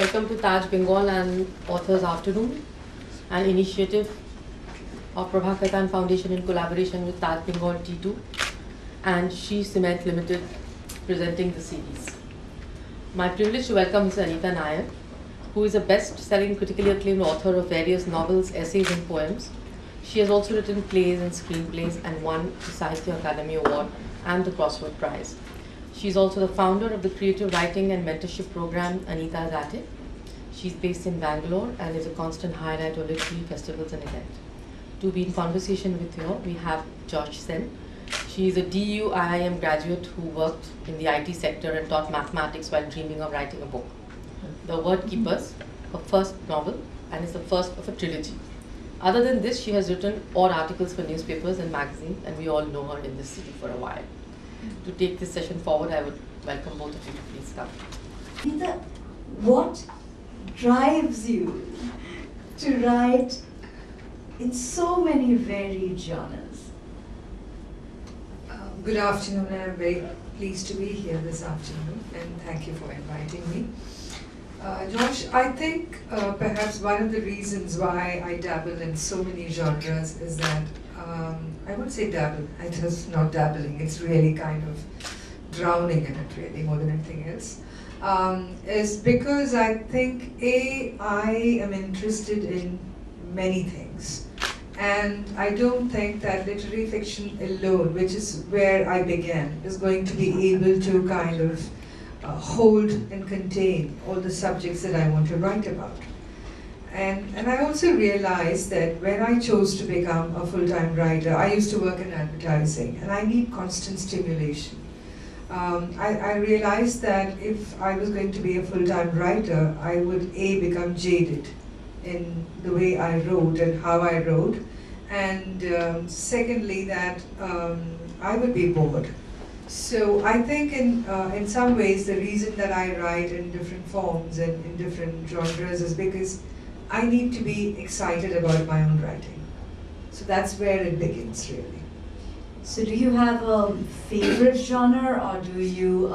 Welcome to Taj Bengal and Authors Afternoon, an initiative of Prabhakatan Foundation in collaboration with Taj Bengal T2 and She Cement Limited presenting the series. My privilege to welcome Ms. Anita Nair, who is a best-selling, critically acclaimed author of various novels, essays and poems. She has also written plays and screenplays and won the Sahitya Akademi Award and the Crossword Prize. She is also the founder of the creative writing and mentorship program Anita's at It. She's based in Bangalore and is a constant highlight of literary festivals and events. To be in conversation with her, we have Jash Sen. She is a DU IIM graduate who worked in the IT sector and taught mathematics while dreaming of writing a book. The Word Keepers, her first novel, and is the first of a trilogy. Other than this, she has written odd articles for newspapers and magazines, and we all know her in this city for a while. To take this session forward, I would welcome both of you to please come. Anita, what drives you to write in so many varied genres? Good afternoon, and I'm very pleased to be here this afternoon, and thank you for inviting me. Josh, I think perhaps one of the reasons why I dabble in so many genres is that I wouldn't say dabble, it is not dabbling, it's really kind of drowning in it really more than anything else. Is because I think I am interested in many things. And I don't think that literary fiction alone, which is where I began, is going to be able to kind of hold and contain all the subjects that I want to write about. And I also realized that when I chose to become a full-time writer, I used to work in advertising, and I need constant stimulation. I realized that if I was going to be a full-time writer, I would become jaded in the way I wrote and how I wrote, and secondly that I would be bored. So I think in some ways the reason that I write in different forms and in different genres is because I need to be excited about my own writing. So that's where it begins, really. So do you have a favorite genre, or do you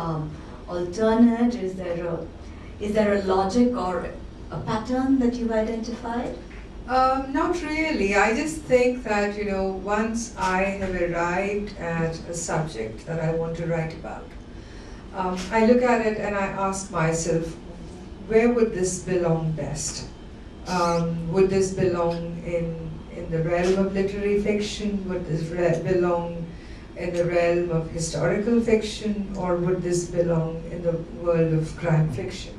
alternate? Is there a logic or a pattern that you've identified? Not really. I just think that, once I have arrived at a subject that I want to write about, I look at it and I ask myself, where would this belong best? Would this belong in the realm of literary fiction? Would this belong in the realm of historical fiction? Or would this belong in the world of crime fiction?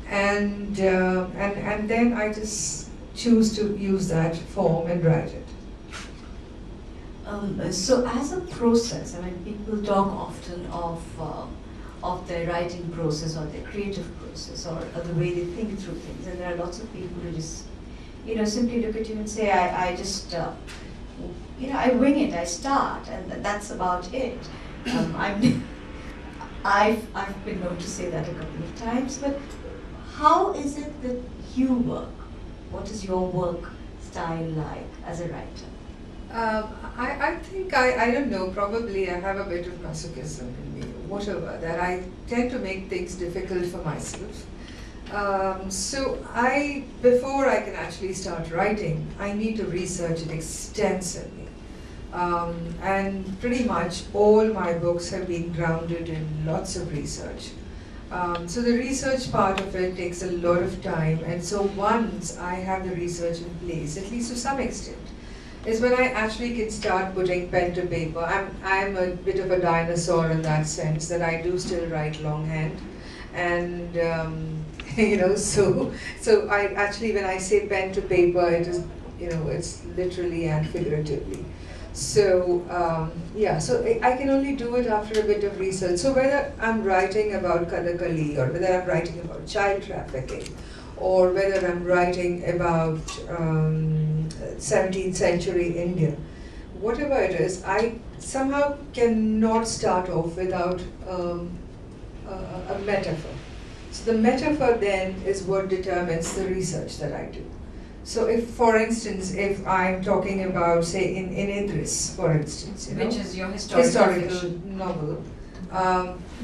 And then I just choose to use that form and write it. So as a process, people talk often of their writing process or their creative process or the way they think through things, and there are lots of people who just simply look at you and say, I just I wing it, I start, and that's about it. I've been known to say that a couple of times, but how is it that you work? What is your work style like as a writer? I think, I don't know, probably I have a bit of masochism in me, whatever, that I tend to make things difficult for myself. So before I can actually start writing, I need to research it extensively. And pretty much all my books have been grounded in lots of research. So the research part of it takes a lot of time, and so once I have the research in place, at least to some extent, is when I actually can start putting pen to paper. I'm a bit of a dinosaur in that sense, that I do still write longhand, and so I actually, when I say pen to paper, it is it's literally and figuratively. So so I can only do it after a bit of research. So whether I'm writing about Kathakali, or whether I'm writing about child trafficking, or whether I'm writing about 17th century India, whatever it is, I somehow cannot start off without a metaphor. So the metaphor then is what determines the research that I do. So if, for instance, if I'm talking about, say, in Idris, for instance, which is your historical novel,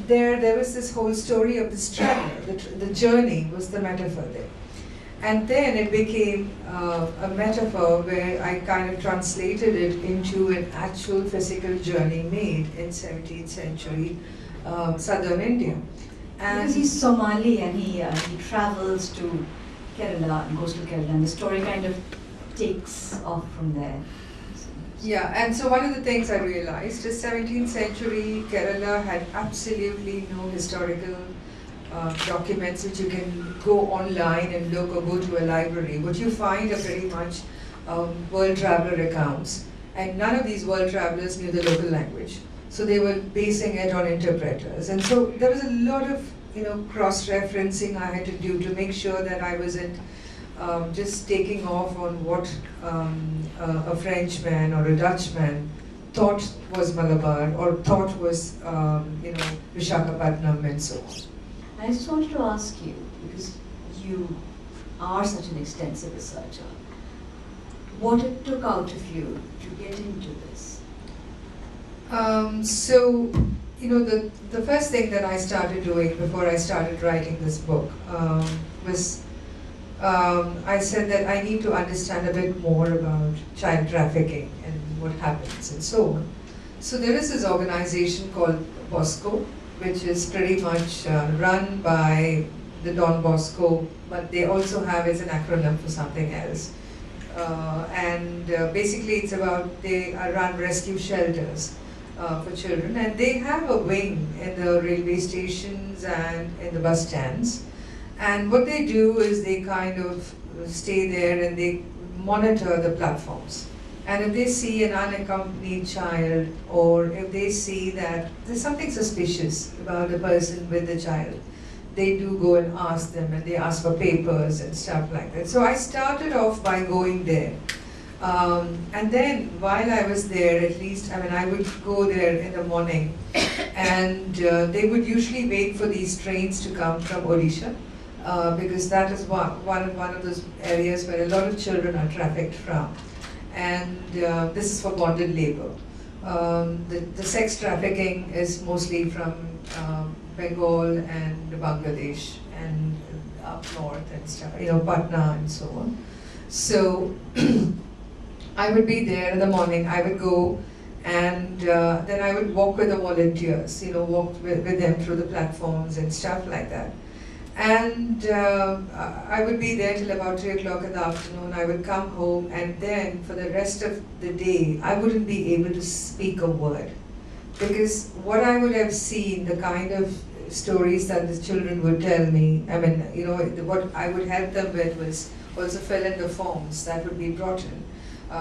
there was this whole story of this traveler. The journey was the metaphor there. And then it became a metaphor where I kind of translated it into an actual physical journey made in 17th century southern India. And because he's Somali and he travels to Kerala and goes to Kerala, and the story kind of takes off from there. yeah, and so one of the things I realized is 17th century Kerala had absolutely no historical documents which you can go online and look or go to a library. What you find are pretty much world traveler accounts, and none of these world travelers knew the local language. So they were basing it on interpreters. And so there was a lot of cross-referencing I had to do to make sure that I wasn't just taking off on what a Frenchman or a Dutchman thought was Malabar or thought was Vishakhapatnam and so on. I just wanted to ask you, because you are such an extensive researcher, what it took out of you to get into this? The first thing that I started doing before I started writing this book was I said that I need to understand a bit more about child trafficking and what happens and so on. So there is this organization called Bosco, which is pretty much run by the Don Bosco, but they also have as an acronym for something else. Basically it's about, they run rescue shelters for children, and they have a wing in the railway stations and in the bus stands. And what they do is they kind of stay there and they monitor the platforms. And if they see an unaccompanied child, or if they see that there's something suspicious about the person with the child, they do go and ask them, and they ask for papers and stuff like that. So I started off by going there. And then while I was there, at least, I would go there in the morning, and they would usually wait for these trains to come from Odisha, because that is one of those areas where a lot of children are trafficked from. And this is for bonded labor. The sex trafficking is mostly from Bengal and Bangladesh and up north and stuff, Patna and so on. So I would be there in the morning. I would go, and then I would walk with the volunteers, walk with them through the platforms and stuff like that. And I would be there till about 3 o'clock in the afternoon. I would come home, and then for the rest of the day, I wouldn't be able to speak a word. Because what I would have seen, the kind of stories that the children would tell me, what I would help them with was also fill in the forms that would be brought in.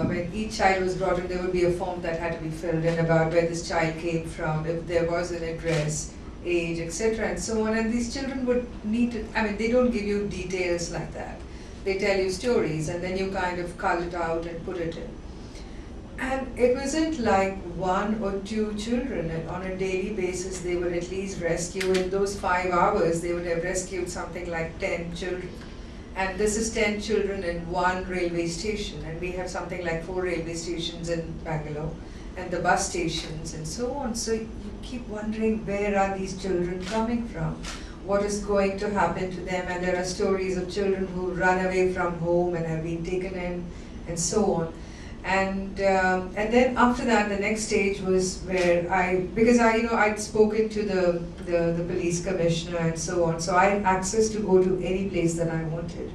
When each child was brought in, there would be a form that had to be filled in about where this child came from, if there was an address, age, etc. and so on. And these children would need to, they don't give you details like that. They tell you stories, and then you kind of cull it out and put it in. And it wasn't like 1 or 2 children. And on a daily basis, they would at least rescue, in those 5 hours, they would have rescued something like 10 children. And this is 10 children in 1 railway station. And we have something like 4 railway stations in Bangalore, and the bus stations and so on. So you keep wondering, where are these children coming from? What is going to happen to them? And there are stories of children who run away from home and have been taken in and so on. And then after that, the next stage was where I'd spoken to the police commissioner and so on, so I had access to go to any place that I wanted.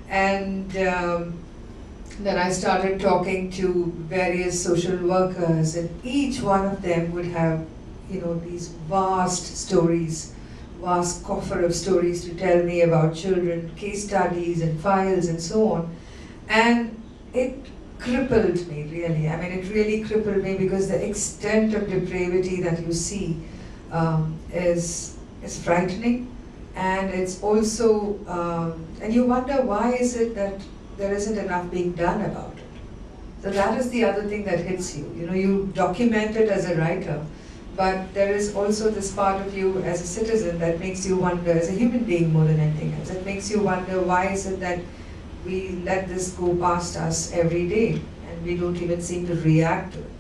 And then I started talking to various social workers, and each one of them would have, these vast stories, vast coffer of stories to tell me about children, case studies and files and so on. And it crippled me, really. It really crippled me, because the extent of depravity that you see is frightening, and it's also, and you wonder, why is it that there isn't enough being done about it? So that is the other thing that hits you. You document it as a writer, but there is also this part of you as a citizen that makes you wonder, as a human being more than anything else, it makes you wonder, why is it that we let this go past us every day, and we don't even seem to react to it.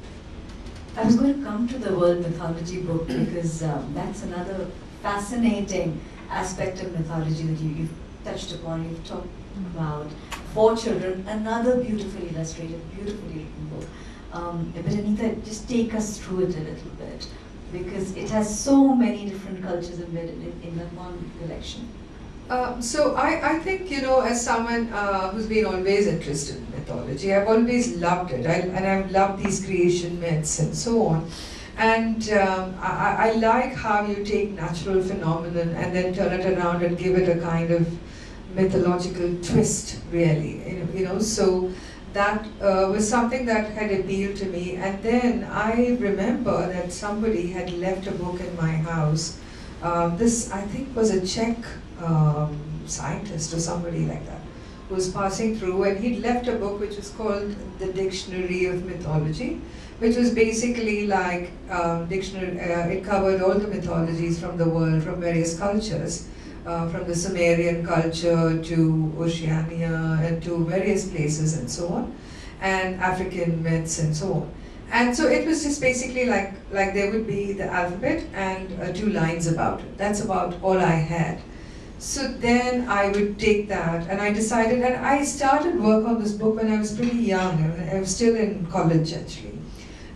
I was going to come to the world mythology book because that's another fascinating aspect of mythology that you've touched upon, you've talked about. For children, another beautifully illustrated, beautifully written book. But Anita, just take us through it a little bit, because it has so many different cultures embedded in that one collection. So I think, you know, as someone who's been always interested in mythology, I've always loved it, and I've loved these creation myths and so on. And I like how you take natural phenomenon and then turn it around and give it a kind of mythological twist, really. You know, so that was something that had appealed to me. And then I remember that somebody had left a book in my house. This, I think, was a Czech scientist or somebody like that, who was passing through, and he'd left a book which was called The Dictionary of Mythology, which was basically like dictionary. It covered all the mythologies from the world, from various cultures, from the Sumerian culture to Oceania and to various places and so on, and African myths and so on. And so it was just basically like there would be the alphabet and 2 lines about it. That's about all I had. So then I would take that, and I decided, and I started work on this book when I was pretty young. I was still in college actually.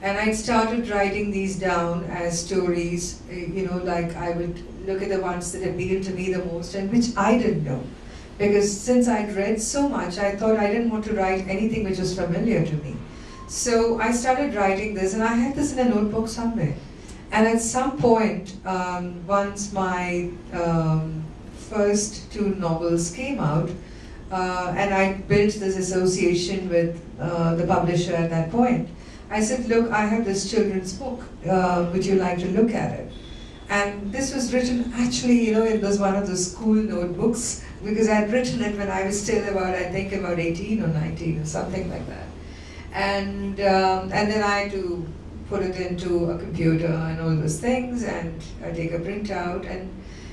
And I started writing these down as stories, you know, like I would look at the ones that appealed to me the most and which I didn't know. Because since I'd read so much, I thought I didn't want to write anything which was familiar to me. So I started writing this, and I had this in a notebook somewhere. And at some point, once my first 2 novels came out, and I built this association with the publisher at that point, I said, look, I have this children's book, would you like to look at it? And this was written actually, you know, it was one of the school notebooks, because I had written it when I was still about, I think about 18 or 19 or something like that. And then I had to put it into a computer and all those things, and I take a printout,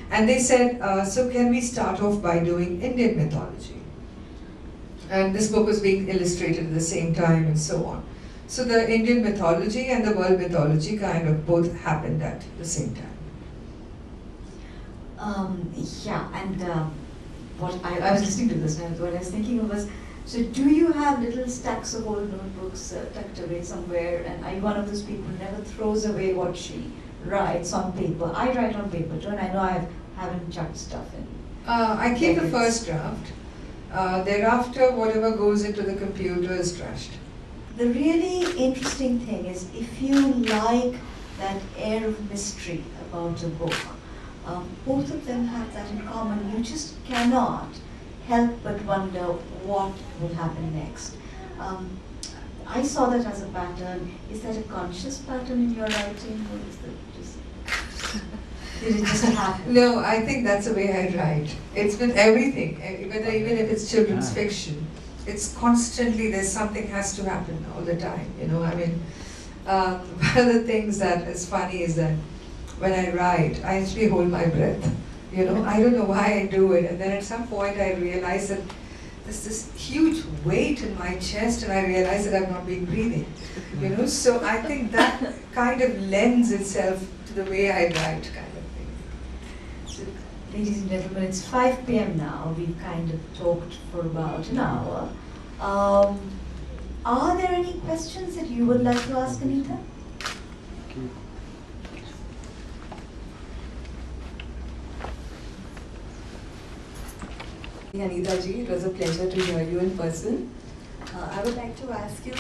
and they said, so can we start off by doing Indian mythology? And this book was being illustrated at the same time and so on. So the Indian mythology and the world mythology kind of both happened at the same time. Yeah, and what I was listening to this, and what I was thinking of was, so do you have little stacks of old notebooks tucked away somewhere, and are you one of those people who never throws away what she writes on paper? I write on paper too, and I know I haven't chucked stuff in. I keep the first draft. Thereafter, whatever goes into the computer is trashed. The really interesting thing is, if you like that air of mystery about a book, both of them have that in common. You just cannot help but wonder what will happen next. I saw that as a pattern. Is that a conscious pattern in your writing, or is that just, did it just happen? No, I think that's the way I write. It's with everything, whether even if it's children's fiction. It's constantly, there's something has to happen all the time, you know. I mean, one of the things that is funny is that when I write, I actually hold my breath. You know, I don't know why I do it. And then at some point I realize that there's this huge weight in my chest, and I realize that I've not been breathing. You know, so I think that kind of lends itself to the way I write, kind of thing. So, ladies and gentlemen, it's 5 p.m. now. We've kind of talked for about an hour. Are there any questions that you would like to ask Anita? Anita ji, it was a pleasure to hear you in person. I would like to ask you,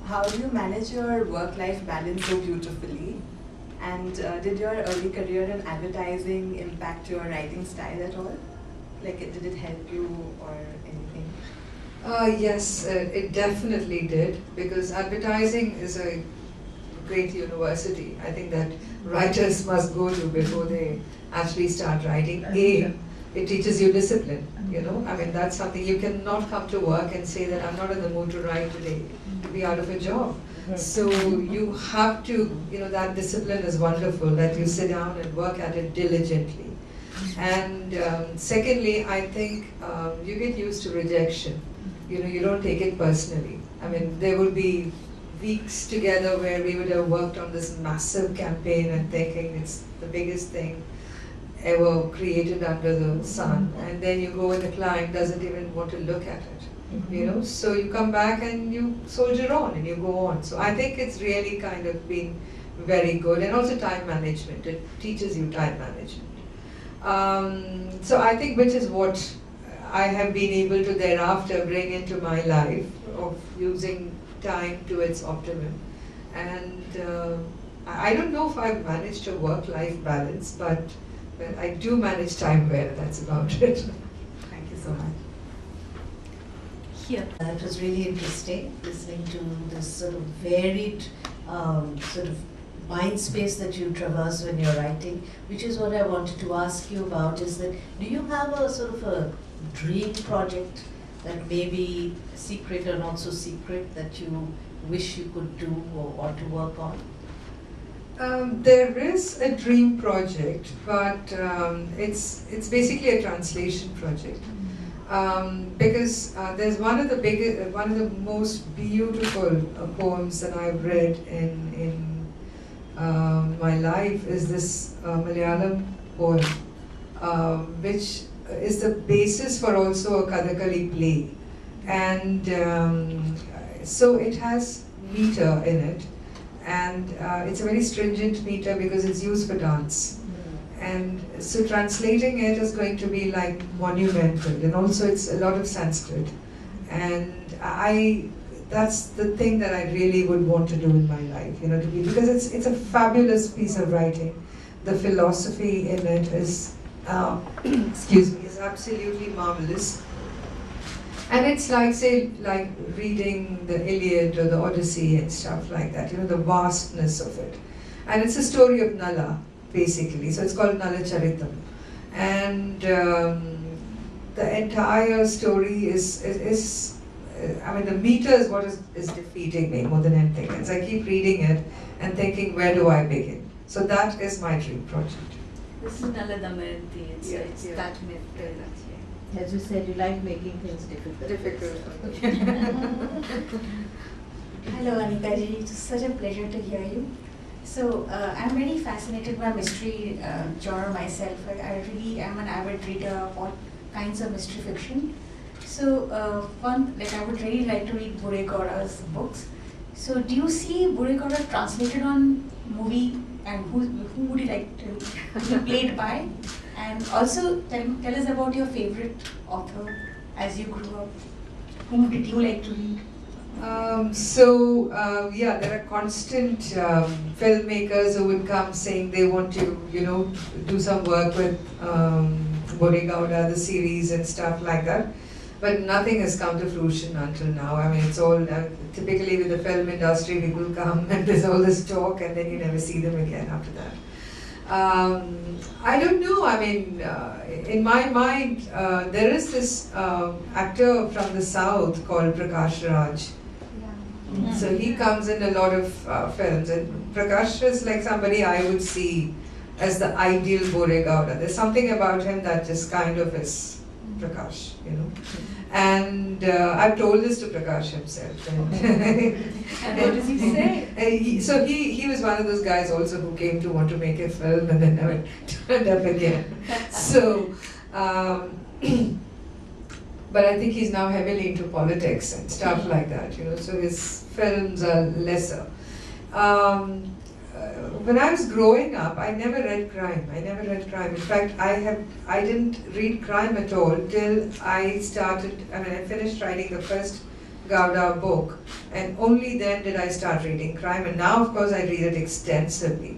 how do you manage your work-life balance so beautifully? And did your early career in advertising impact your writing style at all? Like, did it help you or anything? Yes, it definitely did, because advertising is a great university. I think that writers must go to before they actually start writing. It teaches you discipline, you know. I mean, that's something you cannot come to work and say that I'm not in the mood to write today, to be out of a job. So you have to, you know, that discipline is wonderful, that you sit down and work at it diligently. And secondly, I think you get used to rejection. You know, you don't take it personally. I mean, there will be weeks together where we would have worked on this massive campaign and thinking it's the biggest thing ever created under the sun, and then you go and the client doesn't even want to look at it, you know, so you come back and you soldier on and you go on. So I think it's really kind of been very good, and also time management. It teaches you time management. So I think which is what I have been able to thereafter bring into my life, of using time to its optimum. And I don't know if I've managed a work-life balance, but I do manage time well, that's about it. Thank you so much. Here. It was really interesting listening to this sort of varied sort of mind space that you traverse when you're writing, which is what I wanted to ask you about, is that do you have a sort of a dream project that may be secret or not so secret that you wish you could do or want to work on? There is a dream project, but it's basically a translation project. Because there's one of the most beautiful poems that I've read in my life is this Malayalam poem, which is the basis for also a Kathakali play, and so it has meter in it, and it's a very stringent meter because it's used for dance. And so translating it is going to be like monumental, and also it's a lot of Sanskrit. And that's the thing that I really would want to do in my life, you know, to be, because it's a fabulous piece of writing. The philosophy in it is, excuse me, is absolutely marvelous. And it's like, say, like reading the Iliad or the Odyssey and stuff like that, you know, the vastness of it. And it's a story of Nala, basically. So it's called Nala Charitam. And the entire story is I mean, the meter is what is defeating me more than anything else. I keep reading it and thinking, where do I begin? So that is my dream project. This is Nala Damayanti. It's that myth. As you said, you like making things difficult. Hello Anita ji, it's such a pleasure to hear you. So I'm very fascinated by mystery genre myself. I really am an avid reader of all kinds of mystery fiction. So I would really like to read Bure Gowda's books. So do you see Bure Gowda translated on movie, and who would you like to be played by? And also tell us about your favorite author as you grew up. Whom did you like to read? Yeah, there are constant filmmakers who would come saying they want to, you know, do some work with Bure Gowda, the series and stuff like that. But nothing has come to fruition until now. I mean, it's all, typically with the film industry, people come and there's all this talk and then you never see them again after that. I don't know, I mean, in my mind, there is this actor from the south called Prakash Raj. Yeah. So he comes in a lot of films, and Prakash is like somebody I would see as the ideal Bure Gowda. There's something about him that just kind of is Prakash, you know. And I've told this to Prakash himself. And And what does he say? So he was one of those guys also who came to want to make a film and then never turned up again. So, but I think he's now heavily into politics and stuff like that, you know, so his films are lesser. When I was growing up, I never read crime. In fact, I didn't read crime at all till I finished writing the first Gowda book, and only then did I start reading crime. And now, of course, I read it extensively.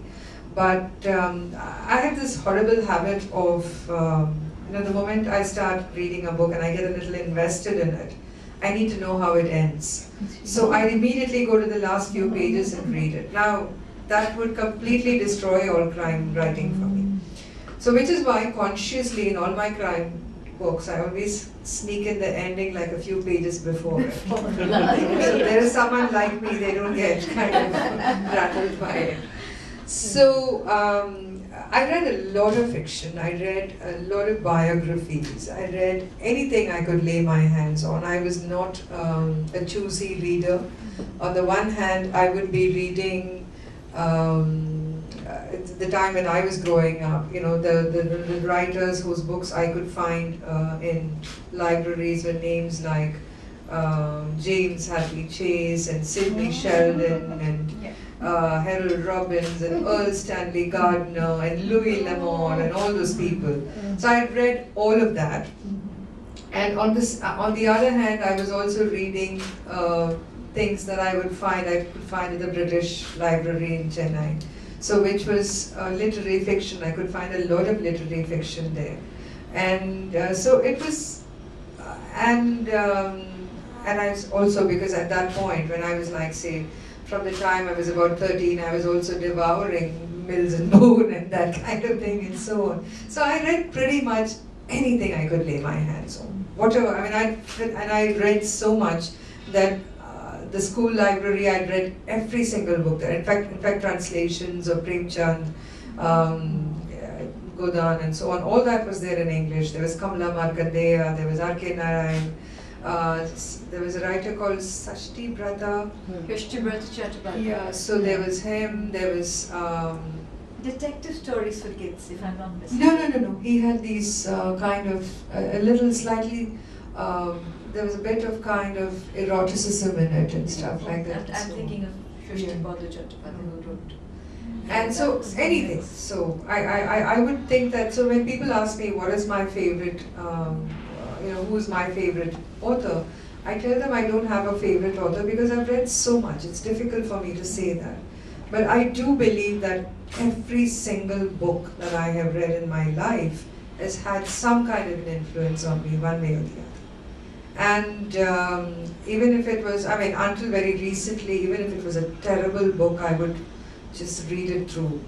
But I have this horrible habit of, the moment I start reading a book and I get a little invested in it, I need to know how it ends. So I immediately go to the last few pages and read it. Now, that would completely destroy all crime writing for me. So which is why consciously in all my crime books, I always sneak in the ending like a few pages before it. So there is someone like me, they don't get kind of rattled by it. So I read a lot of fiction. I read a lot of biographies. I read anything I could lay my hands on. I was not a choosy reader. On the one hand, I would be reading the time when I was growing up, you know, the writers whose books I could find in libraries were names like James Hadley Chase and Sidney Sheldon and Harold Robbins and Earl Stanley Gardner and Louis Lamont and all those people. So I read all of that. And on the other hand, I was also reading things that I could find in the British Library in Chennai. So which was literary fiction. I could find a lot of literary fiction there. And so it was, and I was also, because at that point when I was like, say, from the time I was about 13, I was also devouring Mills and Boone and that kind of thing and so on. So I read pretty much anything I could lay my hands on. Whatever, I mean, I read so much that the school library, I read every single book there. In fact, translations of Premchand, Godan and so on, all that was there in English. There was Kamala Markandeya, there was R.K. Narayan, there was a writer called Sashti Brata. Sashti Brata Chattopadhyay. Yeah, so there was him, there was... detective stories for kids, if I'm not mistaken. No. He had these kind of, a little slightly, there was a bit of kind of eroticism in it and stuff like that. I'm thinking of Sashti Brata Chattopadhyay who wrote. And so, anything. So, I would think that, so when people ask me what is my favorite, who's my favorite author, I tell them I don't have a favorite author because I've read so much. It's difficult for me to say that. But I do believe that every single book that I have read in my life has had some kind of an influence on me, one way or the other. And even if it was, until very recently, even if it was a terrible book, I would just read it through.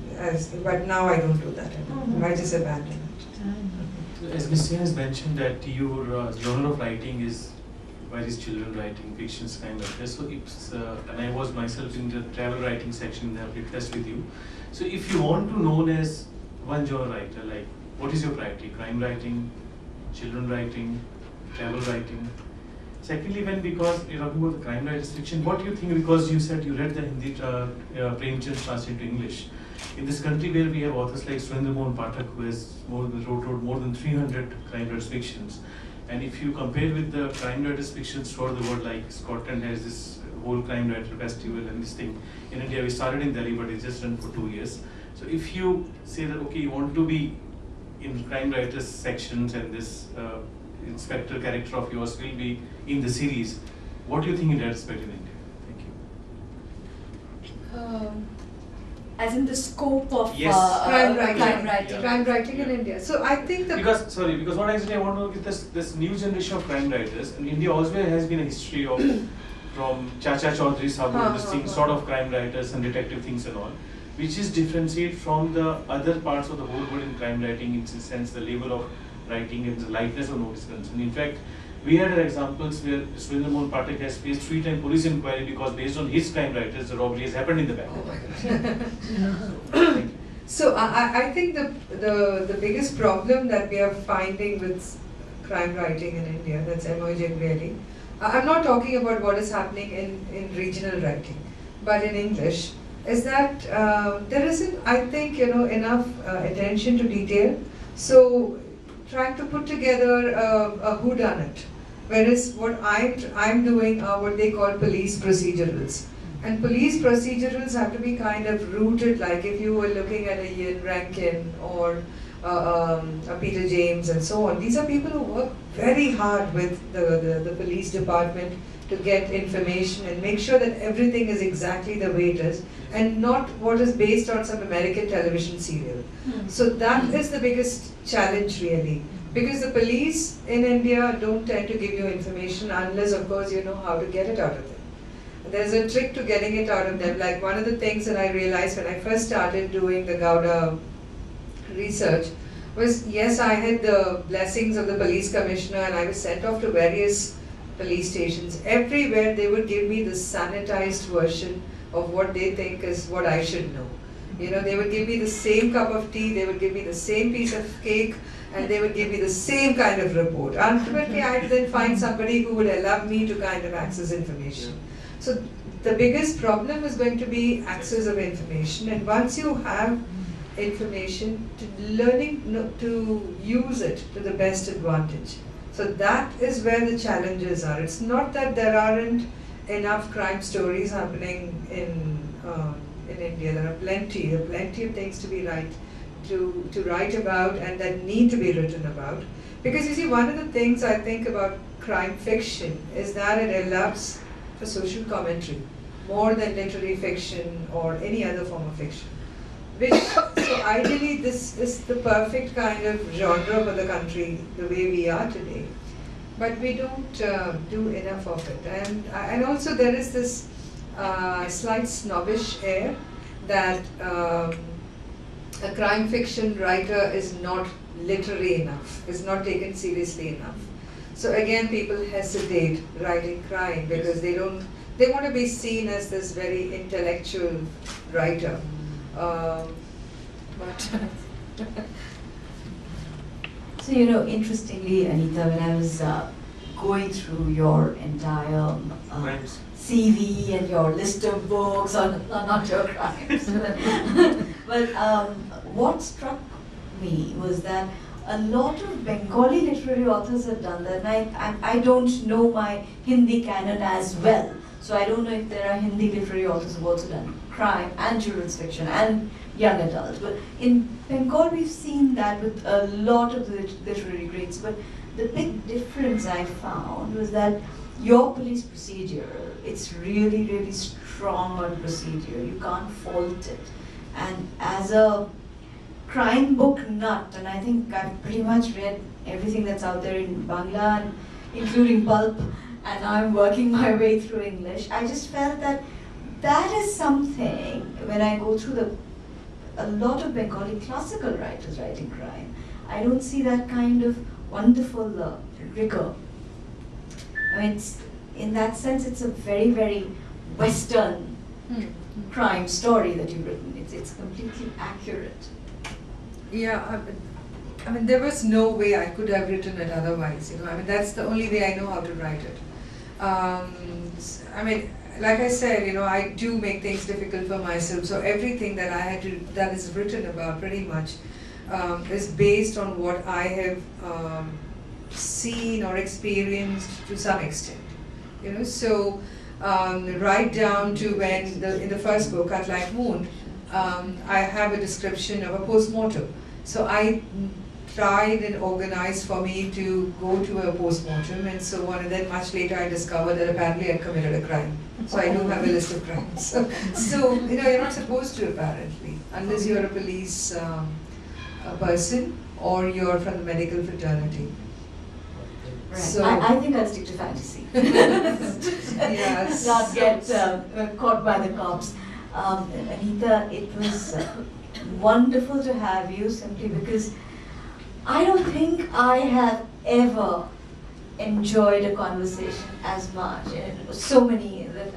But now I don't do that anymore. I just abandon it. As Ms. Sen has mentioned that your genre of writing is various children writing, fictions kind of. So it's, and I was myself in the travel writing section that I discussed with you. So if you want to know as one genre writer, like what is your priority? Crime writing, children writing, travel writing? Secondly, because you're talking about the crime writers fiction, what do you think, because you said you read the Hindi Premchand translated to English. In this country where we have authors like Surendra Mohan Pathak, who has wrote more than 300 crime writers fictions, and if you compare with the crime writers fictions throughout the world, like Scotland has this whole crime writer festival and this thing. In India, we started in Delhi, but it's just run for 2 years. So if you say that, okay, you want to be in crime writers sections and this inspector character of yours will be in the series, what do you think in that respect in India? Thank you. As in the scope of yes. Crime writing. Yeah. Crime writing in India. So I think the... Because what actually I want to look at this new generation of crime writers, and India also has been a history of from Chacha Chaudhary Sabu, this thing, sort of crime writers and detective things and all, which is differentiated from the other parts of the whole world in crime writing, in the sense the level of writing and the lightness of notice. And in fact, we had examples where Surendra Mohan Pathak has faced 3-time police inquiry because based on his crime writers, the robbery has happened in the bank. Oh my God. So I think the biggest problem that we are finding with crime writing in India, that's emerging really, I'm not talking about what is happening in regional writing, but in English, is that there isn't, I think, enough attention to detail. So trying to put together a whodunit, whereas what I'm doing are what they call police procedurals. And police procedurals have to be kind of rooted, like if you were looking at a Ian Rankin or a Peter James and so on. These are people who work very hard with the police department to get information and make sure that everything is exactly the way it is, and not what is based on some American television serial. So that is the biggest challenge really, because the police in India don't tend to give you information unless of course you know how to get it out of them. There's a trick to getting it out of them. Like one of the things that I realized when I first started doing the Gowda research was, yes, I had the blessings of the police commissioner and I was sent off to various police stations. Everywhere they would give me the sanitized version of what they think is what I should know. You know, they would give me the same cup of tea, they would give me the same piece of cake, and they would give me the same kind of report. Ultimately, I had to then find somebody who would allow me to kind of access information. So the biggest problem is going to be access of information, and once you have information, learning to use it to the best advantage. So that is where the challenges are. It's not that there aren't enough crime stories happening in India. There are plenty of things to write about and that need to be written about. Because you see, one of the things I think about crime fiction is that it allows for social commentary more than literary fiction or any other form of fiction. So ideally, this is the perfect kind of genre for the country, the way we are today. But we don't do enough of it. And also there is this slight snobbish air that a crime fiction writer is not literary enough, is not taken seriously enough. So again, people hesitate writing crime because they want to be seen as this very intellectual writer. So, you know, interestingly, Anita, when I was going through your entire CV and your list of books, or not your crimes, but what struck me was that a lot of Bengali literary authors have done that, and I don't know my Hindi canon as well. So I don't know if there are Hindi literary authors who have also done crime and children's fiction and young adults. But in Bengal, we've seen that with a lot of the literary greats. But the big difference I found was that your police procedure, it's really, really strong on procedure. You can't fault it. And as a crime book nut, and I think I've pretty much read everything that's out there in Bangla, including pulp, and now I'm working my way through English. I just felt that that is something, when I go through a lot of Bengali classical writers writing crime, I don't see that kind of wonderful rigor. I mean, in that sense, it's a very, very Western crime story that you've written. It's completely accurate. Yeah, I mean, there was no way I could have written it otherwise. You know, I mean, that's the only way I know how to write it. I mean, like I said, you know, I do make things difficult for myself. So everything that that is written about, pretty much, is based on what I have seen or experienced to some extent. You know, so right down to when in the first book, Cut Like Moon, I have a description of a post-mortem. So I tried and organized for me to go to a post-mortem and so on, and then much later I discovered that apparently I'd committed a crime. So I do have a list of crimes. So you know, you're not supposed to, apparently, unless you're a police person or you're from the medical fraternity. Right. So I think I'll stick to fantasy. Yes. Not get caught by the cops. Anita, it was wonderful to have you, simply because I don't think I have ever enjoyed a conversation as much, and so many that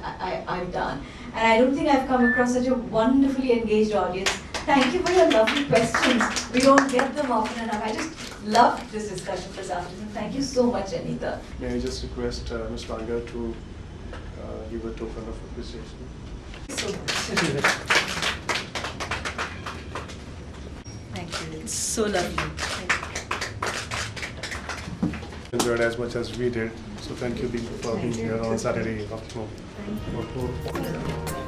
I've done. And I don't think I've come across such a wonderfully engaged audience. Thank you for your lovely questions. We don't get them often enough. I just loved this discussion this afternoon. Thank you so much, Anita. May I just request Ms. Varga to give a token of appreciation? so much. Thank you. It's so lovely. Thank you. Enjoyed as much as we did, so thank you for being here on Saturday afternoon. Thank you.